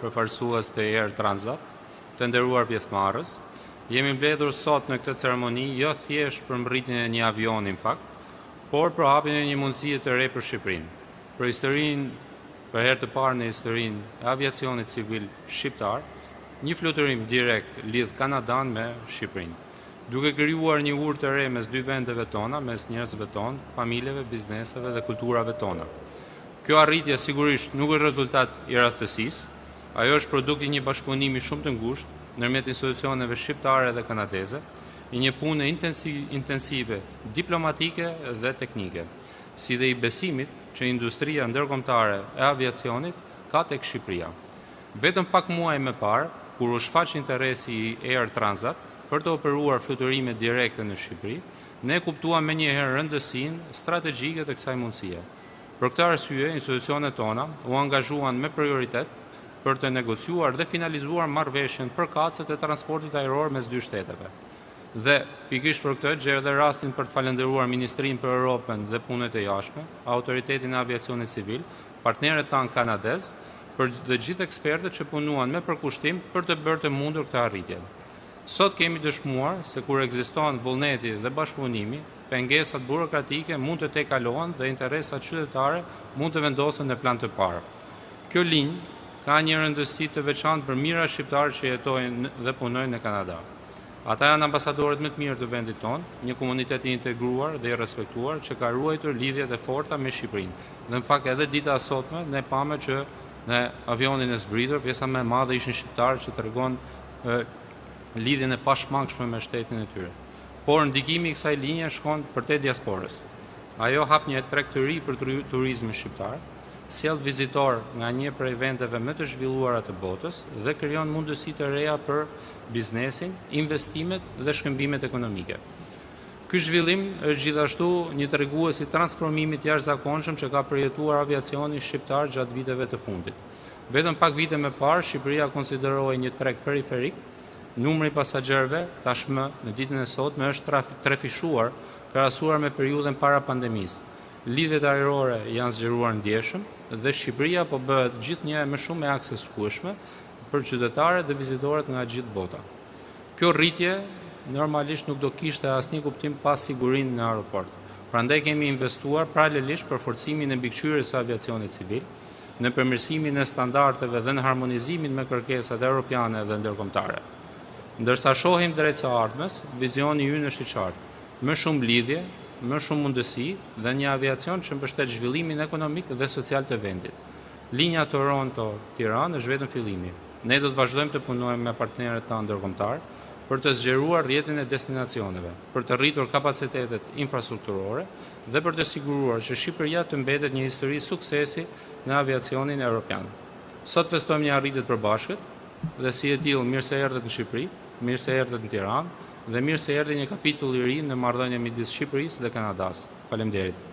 përfaqësues të Air Transat, të nderuar pjesëmarrës, jemi mbledhur sot në këtë ceremoni jo thjesht për mbërritjen e një avioni në fakt, por për hapjen e një mundësie të re për Shqipërinë. Për historinë, për herë të parë në historinë e aviacionit civil shqiptar, një fluturim direkt lidh Kanadan me Shqipërinë, duke krijuar një urë të re mes dy vendeve tona, mes njerëzve tonë, familjeve, bizneseve dhe kulturave tona. Kjo arritje sigurisht nuk është rezultat i rastësisë, ajo është produkt i një bashkëpunimi shumë të ngushtë ndërmjet institucioneve shqiptare dhe kanadeze, i një pune intensive, diplomatike dhe teknike, si dhe i besimit që industria ndërkombëtare e aviacionit ka tek Shqipëria. Vetëm pak muaj më parë, kur u shfaq interesi i Air Transat për të operuar fluturime direkte në Shqipëri, ne kuptuam menjëherë rëndësinë strategjike të kësaj mundësie. Për këtë arsye, institucionet tona u angazhuan me prioritet për të negociuar dhe finalizuar marrëveshjen për kacet e transportit ajror mes dy shteteve. Dhe pikërisht për këtë gjerë dhe rastin për të falendëruar Ministrinë për Europën dhe Punët e Jashtme, Autoritetin e Aviacionit Civil, partnerët tanë kanadez, për dhe gjithë ekspertët që punuan me përkushtim për të bërë të mundur këtë arritje. Sot kemi dëshmuar se kur ekziston vullneti dhe bashkëpunimi, pengesat burokratike mund të tejkalohen dhe interesat qytetare mund të vendosen në plan të parë. Kjo linjë ka një rëndësi të veçantë për mijëra shqiptarë që jetojnë dhe punojnë në Kanada. Ata janë ambasadorët më të mirë të vendit tonë, një komunitet i integruar dhe i respektuar që ka ruajtur lidhjet e forta me Shqipërinë. Dhe në fakt edhe dita e sotme ne pamë që në avionin e zbritur pjesa më e madhe ishin shqiptarë që tregon lidhjen e pashmangshme me shtetin e tyre. Por ndikimi i kësaj linje shkon përtej diasporës. Ajo hap një treg të ri për turizmin shqiptar, sjell vizitor nga një prej vendeve më të zhvilluara të botës dhe krijon mundësi të reja për biznesin, investimet dhe shkëmbimet ekonomike. Ky zhvillim është gjithashtu një tregues i transformimit jashtëzakonshëm që ka përjetuar aviacioni shqiptar gjatë viteve të fundit. Vetëm pak vite më parë, Shqipëria konsiderohej një treg periferik, numri i pasagerëve tashmë në ditën e sotme është trefishuar krahasuar me periudhën para pandemisë. Lidhjet ajrore janë zgjeruar ndjeshëm dhe Shqipëria po bëhet gjithnjë më shumë e aksesshme për qytetarët dhe vizitorët nga gjithë bota. Kjo rritje normalisht nuk do kishte asnjë kuptim pa sigurinë në aeroport. Prandaj kemi investuar paralelisht për forcimin e mbikëqyrjes së aviacionit civil, në përmirësimin e standardeve dhe në harmonizimin me kërkesat europiane dhe ndërkombëtare. Ndërsa shohim drejt së ardhmes, vizioni ynë është i qartë. Më shumë lidhje, më shumë mundësi dhe një aviacion që mbështet zhvillimin ekonomik dhe social të vendit. Linja Toronto-Tiranë është vetëm fillimi. Ne do të vazhdojmë të punojmë me partnerët tanë ndërkombëtar për të zgjeruar rrjetin e destinacioneve, për të rritur kapacitetet infrastrukturore dhe për të siguruar që Shqipëria të mbetet një histori suksesi në aviacionin evropian. Sot festojmë një arritje të përbashkët dhe si e tillë mirë se erdhët në Shqipëri, mirë se erdhët në Tiranë dhe mirë se erdhi një kapitull i ri në marrëdhënien midis Shqipërisë dhe Kanadas. Faleminderit.